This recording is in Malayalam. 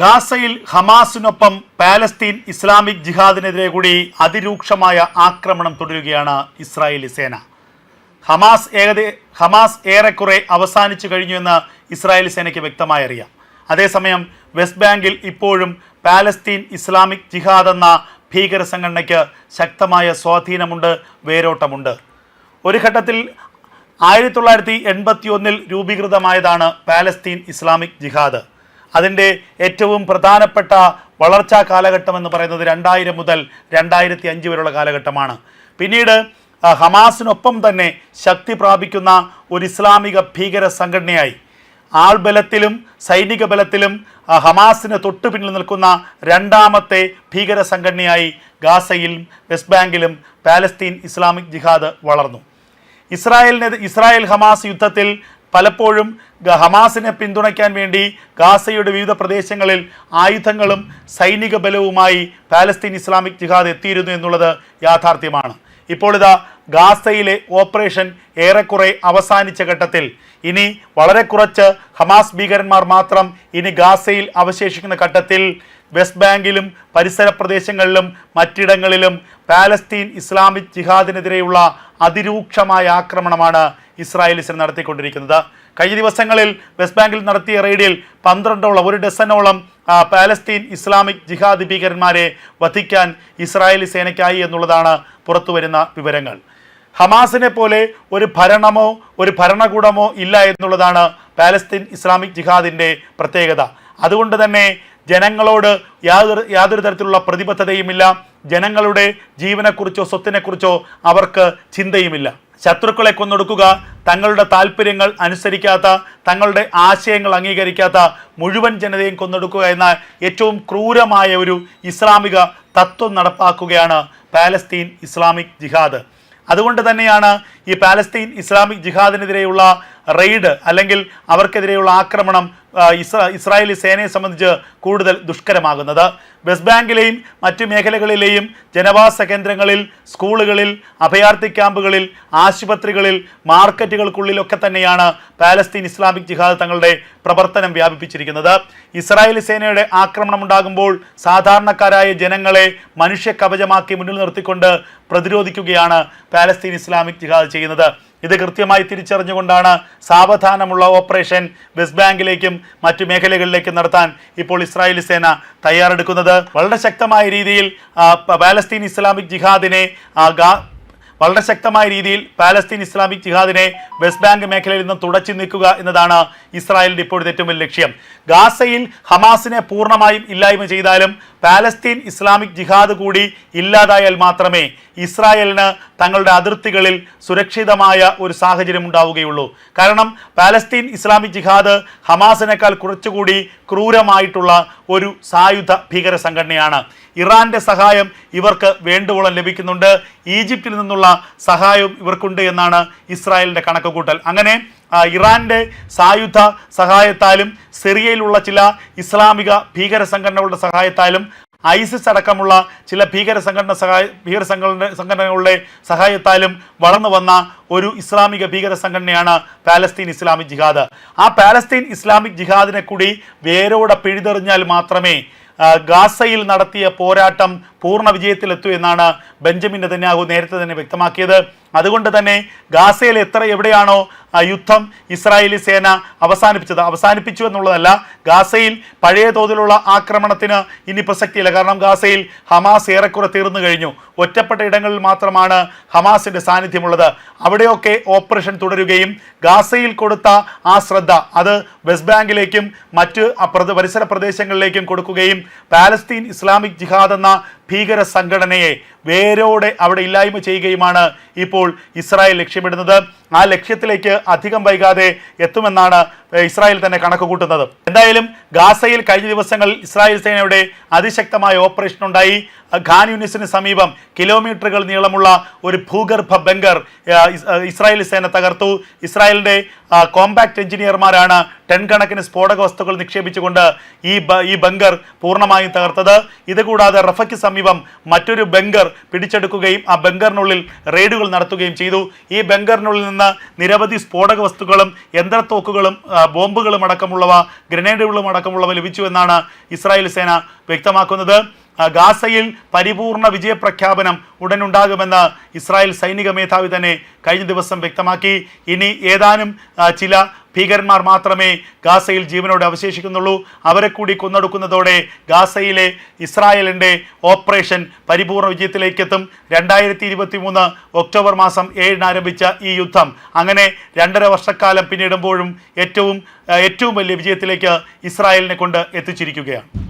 ഗാസയിൽ ഹമാസിനൊപ്പം പാലസ്തീൻ ഇസ്ലാമിക് ജിഹാദിനെതിരെ കൂടി അതിരൂക്ഷമായ ആക്രമണം തുടരുകയാണ് ഇസ്രായേലി സേന. ഹമാസ് ഏറെക്കുറെ അവസാനിച്ചു കഴിഞ്ഞുവെന്ന് ഇസ്രായേലി സേനയ്ക്ക് വ്യക്തമായി അറിയാം. അതേസമയം വെസ്റ്റ് ബാങ്കിൽ ഇപ്പോഴും പാലസ്തീൻ ഇസ്ലാമിക് ജിഹാദ് എന്ന ഭീകര സംഘടനയ്ക്ക് ശക്തമായ സ്വാധീനമുണ്ട്, വേരോട്ടമുണ്ട്. ഒരു ഘട്ടത്തിൽ 1981 രൂപീകൃതമായതാണ് പാലസ്തീൻ ഇസ്ലാമിക് ജിഹാദ്. അതിൻ്റെ ഏറ്റവും പ്രധാനപ്പെട്ട വളർച്ചാ കാലഘട്ടം എന്ന് പറയുന്നത് 2000 മുതൽ 2005 വരെയുള്ള കാലഘട്ടമാണ്. പിന്നീട് ഹമാസിനൊപ്പം തന്നെ ശക്തി പ്രാപിക്കുന്ന ഒരു ഇസ്ലാമിക ഭീകര സംഘടനയായി ആൾബലത്തിലും സൈനിക ബലത്തിലും ഹമാസിന് തൊട്ടു പിന്നിൽ നിൽക്കുന്ന രണ്ടാമത്തെ ഭീകര സംഘടനയായി ഗാസയിലും വെസ്റ്റ് ബാങ്കിലും പാലസ്തീൻ ഇസ്ലാമിക് ജിഹാദ് വളർന്നു. ഇസ്രായേൽ ഹമാസ് യുദ്ധത്തിൽ പലപ്പോഴും ഹമാസിനെ പിന്തുണയ്ക്കാൻ വേണ്ടി ഗാസയുടെ വിവിധ പ്രദേശങ്ങളിൽ ആയുധങ്ങളും സൈനിക ബലവുമായി പാലസ്തീൻ ഇസ്ലാമിക് ജിഹാദ് എത്തിയിരുന്നു എന്നുള്ളത് യാഥാർത്ഥ്യമാണ്. ഇപ്പോൾ ഇതാ ഗാസയിലെ ഓപ്പറേഷൻ ഏറെക്കുറെ അവസാനിച്ച ഘട്ടത്തിൽ ഇനി വളരെ കുറച്ച് ഹമാസ് ഭീകരന്മാർ മാത്രം ഇനി ഗാസയിൽ അവശേഷിക്കുന്ന ഘട്ടത്തിൽ വെസ്റ്റ് ബാങ്കിലും പരിസര പ്രദേശങ്ങളിലും മറ്റിടങ്ങളിലും പാലസ്തീൻ ഇസ്ലാമിക് ജിഹാദിനെതിരെയുള്ള അതിരൂക്ഷമായ ആക്രമണമാണ് ഇസ്രായേലി സേന നടത്തിക്കൊണ്ടിരിക്കുന്നത്. കഴിഞ്ഞ ദിവസങ്ങളിൽ വെസ്റ്റ് ബാങ്കിൽ നടത്തിയ റെയ്ഡിൽ 12 ഡസനോളം പാലസ്തീൻ ഇസ്ലാമിക് ജിഹാദി ഭീകരന്മാരെ വധിക്കാൻ ഇസ്രായേലി സേനയ്ക്കായി എന്നുള്ളതാണ് പുറത്തുവരുന്ന വിവരങ്ങൾ. ഹമാസിനെ പോലെ ഒരു ഭരണമോ ഒരു ഭരണകൂടമോ ഇല്ല എന്നുള്ളതാണ് പാലസ്തീൻ ഇസ്ലാമിക് ജിഹാദിൻ്റെ പ്രത്യേകത. അതുകൊണ്ട് തന്നെ ജനങ്ങളോട് യാതൊരു തരത്തിലുള്ള പ്രതിബദ്ധതയുമില്ല. ജനങ്ങളുടെ ജീവനെക്കുറിച്ചോ സ്വത്തിനെക്കുറിച്ചോ അവർക്ക് ചിന്തയുമില്ല. ശത്രുക്കളെ കൊന്നൊടുക്കുക, തങ്ങളുടെ താല്പര്യങ്ങൾ അനുസരിക്കാത്ത, തങ്ങളുടെ ആശയങ്ങൾ അംഗീകരിക്കാത്ത മുഴുവൻ ജനതയും കൊന്നൊടുക്കുക എന്ന ഏറ്റവും ക്രൂരമായ ഒരു ഇസ്ലാമിക തത്വം നടപ്പാക്കുകയാണ് പാലസ്തീൻ ഇസ്ലാമിക് ജിഹാദ്. അതുകൊണ്ട് തന്നെയാണ് ഈ പാലസ്തീൻ ഇസ്ലാമിക് ജിഹാദിനെതിരെയുള്ള റെയ്ഡ് അല്ലെങ്കിൽ അവർക്കെതിരെയുള്ള ആക്രമണം ഇസ്രായേലി സേനയെ സംബന്ധിച്ച് കൂടുതൽ ദുഷ്കരമാകുന്നത്. വെസ്റ്റ് ബാങ്കിലെയും മറ്റു മേഖലകളിലെയും ജനവാസ കേന്ദ്രങ്ങളിൽ, സ്കൂളുകളിൽ, അഭയാർത്ഥി ക്യാമ്പുകളിൽ, ആശുപത്രികളിൽ, മാർക്കറ്റുകൾക്കുള്ളിലൊക്കെ തന്നെയാണ് പാലസ്തീൻ ഇസ്ലാമിക് ജിഹാദ് തങ്ങളുടെ പ്രവർത്തനം വ്യാപിപ്പിച്ചിരിക്കുന്നത്. ഇസ്രായേലി സേനയുടെ ആക്രമണം ഉണ്ടാകുമ്പോൾ സാധാരണക്കാരായ ജനങ്ങളെ മനുഷ്യ കവചമാക്കി മുന്നിൽ നിർത്തിക്കൊണ്ട് പ്രതിരോധിക്കുകയാണ് പാലസ്തീൻ ഇസ്ലാമിക് ജിഹാദ് ചെയ്യുന്നത്. ഇത് കൃത്യമായി തിരിച്ചറിഞ്ഞുകൊണ്ടാണ് സാവധാനമുള്ള ഓപ്പറേഷൻ വെസ്റ്റ് ബാങ്കിലേക്കും മറ്റു മേഖലകളിലേക്കും നടത്താൻ ഇപ്പോൾ ഇസ്രായേലി സേന തയ്യാറെടുക്കുന്നത്. വളരെ ശക്തമായ രീതിയിൽ പാലസ്തീൻ ഇസ്ലാമിക് ജിഹാദിനെ വെസ്റ്റ് ബാങ്ക് മേഖലയിൽ നിന്ന് തുടച്ചു നീക്കുക എന്നതാണ് ഇസ്രായേലിൻ്റെ ഇപ്പോഴത്തെ ഏറ്റവും വലിയ ലക്ഷ്യം. ഗാസയിൽ ഹമാസിനെ പൂർണ്ണമായും ഇല്ലായ്മ ചെയ്താലും പാലസ്തീൻ ഇസ്ലാമിക് ജിഹാദ് കൂടി ഇല്ലാതായാൽ മാത്രമേ ഇസ്രായേലിന് തങ്ങളുടെ അതിർത്തികളിൽ സുരക്ഷിതമായ ഒരു സാഹചര്യം ഉണ്ടാവുകയുള്ളൂ. കാരണം പാലസ്തീൻ ഇസ്ലാമിക് ജിഹാദ് ഹമാസിനേക്കാൾ കുറച്ചുകൂടി ക്രൂരമായിട്ടുള്ള ഒരു സായുധ ഭീകര സംഘടനയാണ്. ഇറാന്റെ സഹായം ഇവർക്ക് വേണ്ടുവോളം ലഭിക്കുന്നുണ്ട്. ഈജിപ്തിൽ നിന്നുള്ള സഹായവും ഇവർക്കുണ്ട് എന്നാണ് ഇസ്രായേലിൻ്റെ കണക്കുകൂട്ടൽ. അങ്ങനെ ഇറാന്റെ സായുധ സഹായത്താലും സിറിയയിലുള്ള ചില ഇസ്ലാമിക ഭീകര സംഘടനകളുടെ സഹായത്താലും ഐസിസ് അടക്കമുള്ള ചില ഭീകര സംഘടനകളുടെ സഹായത്താലും വളർന്നു വന്ന ഒരു ഇസ്ലാമിക ഭീകര സംഘടനയാണ് പാലസ്തീൻ ഇസ്ലാമിക് ജിഹാദ്. ആ പാലസ്തീൻ ഇസ്ലാമിക് ജിഹാദിനെ കൂടി വേരോടെ പിഴുതെറിഞ്ഞാൽ മാത്രമേ ഗാസയിൽ നടത്തിയ പോരാട്ടം പൂർണ്ണ വിജയത്തിലെത്തൂ എന്നാണ് ബെഞ്ചമിൻ നെതന്യാഹു നേരത്തെ തന്നെ വ്യക്തമാക്കിയത്. അതുകൊണ്ട് തന്നെ ഗാസയിൽ എവിടെയാണോ യുദ്ധം ഇസ്രായേലി സേന അവസാനിപ്പിച്ചു എന്നുള്ളതല്ല, ഗാസയിൽ പഴയ തോതിലുള്ള ആക്രമണത്തിന് ഇനി പ്രസക്തിയില്ല. കാരണം ഗാസയിൽ ഹമാസ് ഏറെക്കുറെ തീർന്നു കഴിഞ്ഞു. ഒറ്റപ്പെട്ട ഇടങ്ങളിൽ മാത്രമാണ് ഹമാസിൻ്റെ സാന്നിധ്യമുള്ളത്. അവിടെയൊക്കെ ഓപ്പറേഷൻ തുടരുകയും ഗാസയിൽ കൊടുത്ത ആ ശ്രദ്ധ അത് വെസ്റ്റ് ബാങ്കിലേക്കും മറ്റ് പരിസര പ്രദേശങ്ങളിലേക്കും കൊടുക്കുകയും പാലസ്തീൻ ഇസ്ലാമിക് ജിഹാദ് എന്ന ഭീകര സംഘടനയെ വേരോടെ അവിടെ ഇല്ലായ്മ ചെയ്യുകയുമാണ് ഇപ്പോൾ ഇസ്രായേൽ ലക്ഷ്യമിടുന്നത്. ആ ലക്ഷ്യത്തിലേക്ക് അധികം വൈകാതെ എത്തുമെന്നാണ് ഇസ്രായേൽ തന്നെ കണക്ക് കൂട്ടുന്നത്. എന്തായാലും ഗാസയിൽ കഴിഞ്ഞ ദിവസങ്ങളിൽ ഇസ്രായേൽ സേനയുടെ അതിശക്തമായ ഓപ്പറേഷൻ ഉണ്ടായി. ഖാൻ യൂനിസിന് സമീപം കിലോമീറ്ററുകൾ നീളമുള്ള ഒരു ഭൂഗർഭ ബങ്കർ ഇസ്രായേലി സേന തകർത്തു. ഇസ്രായേലിൻ്റെ കോമ്പാക്ട് എഞ്ചിനീയർമാരാണ് ടൺ കണക്കിന് സ്ഫോടക വസ്തുക്കൾ നിക്ഷേപിച്ചുകൊണ്ട് ഈ ബങ്കർ പൂർണ്ണമായും തകർത്തത്. ഇതുകൂടാതെ റഫയ്ക്ക് സമീപം മറ്റൊരു ബങ്കർ പിടിച്ചെടുക്കുകയും ആ ബങ്കറിനുള്ളിൽ റെയ്ഡുകൾ നടത്തുകയും ചെയ്തു. ഈ ബങ്കറിനുള്ളിൽ നിന്ന് നിരവധി സ്ഫോടക വസ്തുക്കളും യന്ത്രത്തോക്കുകളും ബോംബുകളും അടക്കമുള്ളവ, ഗ്രനേഡുകളും അടക്കമുള്ളവ ലഭിച്ചുവെന്നാണ് ഇസ്രായേൽ സേന വ്യക്തമാക്കുന്നത്. ഗാസയിൽ പരിപൂർണ വിജയപ്രഖ്യാപനം ഉടനുണ്ടാകുമെന്ന് ഇസ്രായേൽ സൈനിക മേധാവി തന്നെ കഴിഞ്ഞ ദിവസം വ്യക്തമാക്കി. ഇനി ഏതാനും ചില ഭീകരന്മാർ മാത്രമേ ഗാസയിൽ ജീവനോടെ അവശേഷിക്കുന്നുള്ളൂ. അവരെ കൂടി കൊന്നൊടുക്കുന്നതോടെ ഗാസയിലെ ഇസ്രായേലിൻ്റെ ഓപ്പറേഷൻ പരിപൂർണ വിജയത്തിലേക്കെത്തും. 2023 ഒക്ടോബർ മാസം 7 ആരംഭിച്ച ഈ യുദ്ധം അങ്ങനെ 2.5 വർഷക്കാലം പിന്നിടുമ്പോഴും ഏറ്റവും വലിയ വിജയത്തിലേക്ക് ഇസ്രായേലിനെ കൊണ്ട് എത്തിച്ചിരിക്കുകയാണ്.